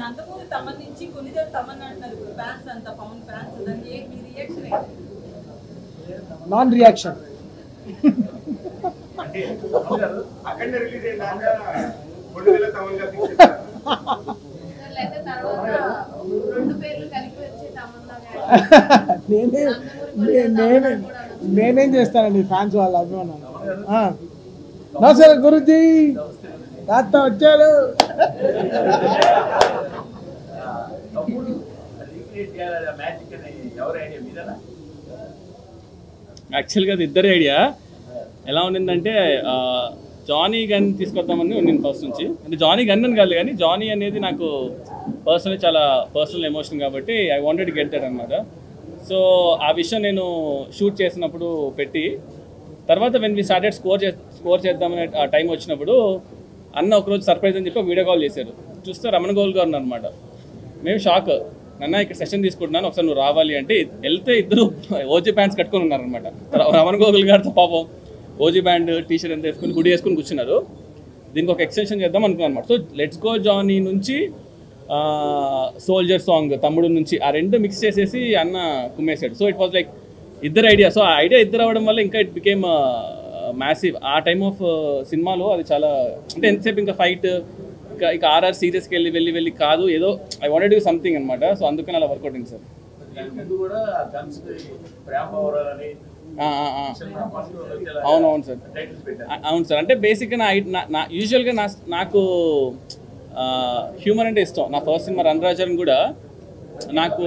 నందమూరి తమన్ నుంచి కొన్నిదేవి తమన్ అంటున్నారు ఫ్యాన్స్ అంతా పవన్ ఫ్యాన్స్ దానికి మీ రియాక్షన్ ఏంటి? Non reaction. అంటే అక్కడ రిలీజ్ అయ్యాక కొన్నిదేవి తమన్ గా ఫిక్స్ చేశారు. లేకపోతే తర్వాత రెండు పేర్లు కలిపి వచ్చే తమన్ లాగా నేనేం చేస్తానండి ఫ్యాన్స్ వాళ్ళ అభిమానం. నమస్కారం గురుజీ, తాత వచ్చారు. యాక్చువల్గా అది ఇద్దరు ఐడియా. ఎలా ఉండిందంటే జానీ గన్ తీసుకొద్దామని నేను ఫస్ట్ నుంచి. అంటే జానీ గన్ అని కాదు కానీ జానీ అనేది నాకు పర్సనల్ చాలా పర్సనల్ ఎమోషన్ కాబట్టి I wanted to get that అనమాట. సో ఆ విషయం నేను షూట్ చేసినప్పుడు పెట్టి తర్వాత వెన్ వి స్టార్టెడ్ స్కోర్ చేద్దామనే ఆ టైం వచ్చినప్పుడు అన్న ఒకరోజు సర్ప్రైజ్ అని చెప్పి వీడియో కాల్ చేశారు. చూస్తే రమణ గోల్ గారు అనమాట. మేము షాక్, నన్న ఇక్కడ సెషన్ తీసుకుంటున్నాను ఒకసారి నువ్వు రావాలి అంటే వెళ్తే ఇద్దరు ఓజీ ప్యాంట్స్ కట్టుకొని ఉన్నారనమాట. రమణ గోగుల్ గారితో పాపం ఓజీ బ్యాండ్ టీషర్ట్ ఎంత వేసుకుని గుడి వేసుకుని కూర్చున్నారు. దీనికి ఒక ఎక్స్టెన్షన్ చేద్దాం అనుకున్నాను అనమాట. సో లెట్స్ గో జానీ నుంచి సోల్జర్ సాంగ్ తమ్ముడు నుంచి ఆ రెండు మిక్స్ చేసేసి అన్న కుమ్మేశాడు. సో ఇట్ వాజ్ లైక్ ఇద్దరు ఐడియా. సో ఆ ఐడియా ఇద్దరు అవ్వడం వల్ల ఇంకా ఇట్ బికేమ్ మ్యాసివ్. ఆ టైమ్ ఆఫ్ సినిమాలో అది చాలా అంటే ఎంతసేపు ఇంకా ఫైట్ ఇక ఆర్ఆర్ సీరియస్కి వెళ్ళి కాదు, ఏదో I wanted to do something అనమాట. సో అందుకని అలా వర్కౌట్ అయింది సార్. అవునవును సార్, అవును సార్. అంటే బేసిక్గా నా యూజువల్గా నాకు హ్యూమర్ అంటే ఇష్టం. నా ఫస్ట్ సినిమా రణరాజన్ కూడా నాకు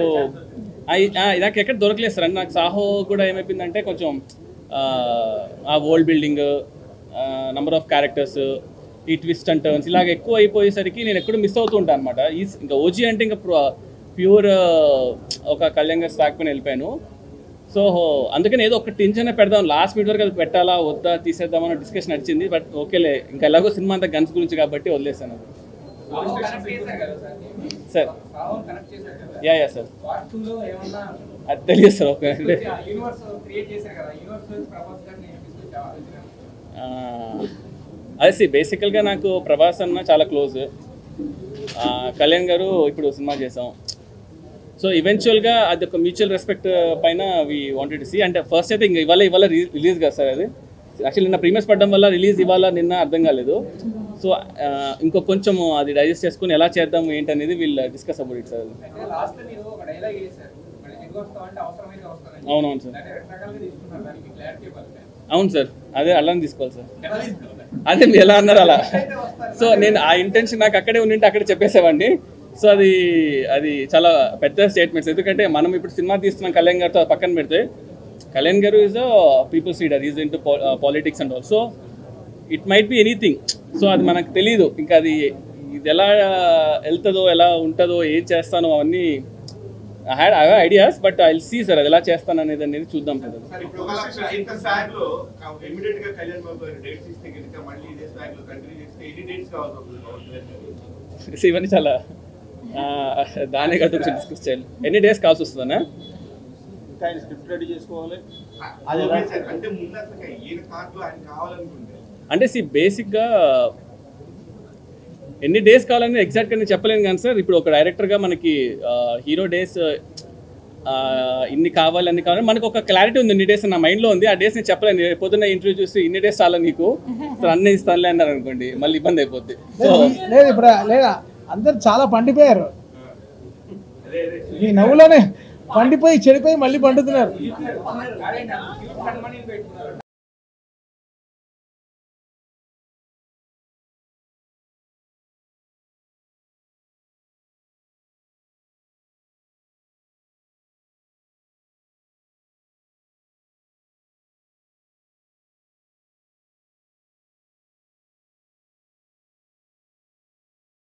ఎక్కడ దొరకలేదు సార్. అంటే నాకు సాహో కూడా ఏమైపోయిందంటే కొంచెం ఆ world building, number of characters, ఈ ట్విస్ట్ అండ్ టర్న్స్ ఇలాగ ఎక్కువ అయిపోయేసరికి నేను ఎక్కడో మిస్ అవుతూ ఉంటాను అనమాట. ఇంకా ఓజీ అంటే ఇంకా ప్యూర్ ఒక కళ్యాణ్ గారి స్టాక్ పైన వెళ్ళిపోయాను. సో అందుకని ఏదో ఒక టెన్షన్ పెడదాం, లాస్ట్ మినిట్ వరకు అది పెట్టాలా వద్దా తీసేద్దామని డిస్కషన్ నడిచింది. బట్ ఓకేలే, ఇంకా ఎలాగో సినిమా అంతా గన్స్ గురించి కాబట్టి వదిలేసాను సార్. యా సార్, అది తెలియదు సార్. ఓకే, అదే బేసికల్గా నాకు ప్రభాస్ అన్న చాలా క్లోజ్. కళ్యాణ్ గారు ఇప్పుడు సినిమా చేసాం. సో ఈవెన్చువల్గా అది ఒక మ్యూచువల్ రెస్పెక్ట్ పైన వీ వాంటెడ్ టు సీ. అంటే ఫస్ట్ అయితే ఇంకా ఇవాళ రిలీజ్ కదా సార్. అది యాక్చువల్లీ నిన్న ప్రీమియర్స్ పడడం వల్ల రిలీజ్ ఇవాళ నిన్న అర్థం కాలేదు. సో ఇంకో కొంచెం అది డైజెస్ట్ చేసుకుని ఎలా చేద్దాం ఏంటనేది వీళ్ళు డిస్కస్ అబౌట్ ఇట్ సార్. అవునవును సార్, అవును సార్. అదే అలానే తీసుకోవాలి సార్. అదే మీరు ఎలా అన్నారు అలా. సో నేను ఆ ఇంటెన్షన్ నాకు అక్కడే ఉండింటే అక్కడే చెప్పేసేవాడిని. సో అది చాలా పెద్ద స్టేట్మెంట్స్. ఎందుకంటే మనం ఇప్పుడు సినిమా తీస్తున్నాం కళ్యాణ్ గారితో పక్కన పెడితే, కళ్యాణ్ గారు is a peoples leader, is into politics and all. So it might be anything. So అది మనకు తెలీదు. ఇంకా అది ఇది ఎలా వెళ్తుందో ఎలా ఉంటుందో ఏం చేస్తానో అవన్నీ I had ideas. But I will see sir అది ఎలా చేస్తాను అనేది చూద్దాం సార్. ఇవన్నీ చాలా దానే కదా కొంచెం డిస్కస్ చేయాలి. ఎన్ని డేస్ కాల్సి వస్తుందన్నా? అంటే బేసిక్గా ఎన్ని డేస్ కావాలని ఎగ్జాక్ట్గా నేను చెప్పలేను కానీ సార్, ఇప్పుడు ఒక డైరెక్టర్గా మనకి హీరో డేస్ ఇన్ని కావాలి అన్ని కావాలి మనకు ఒక క్లారిటీ ఉంది. ఇన్ని డేస్ నా మైండ్లో ఉంది. ఆ డేస్ నేను చెప్పలేను. పొద్దున్న ఇంటర్వ్యూ చూసి ఇన్ని డేస్ చాలా నీకు సార్ అన్నీ ఇస్తానులే అన్నారు అనుకోండి, మళ్ళీ ఇబ్బంది అయిపోద్ది. లేదు ఇప్పుడు లేదా అందరు చాలా పండిపోయారు. ఈ నవ్వులోనే పండిపోయి చెడిపోయి మళ్ళీ పండుతున్నారు.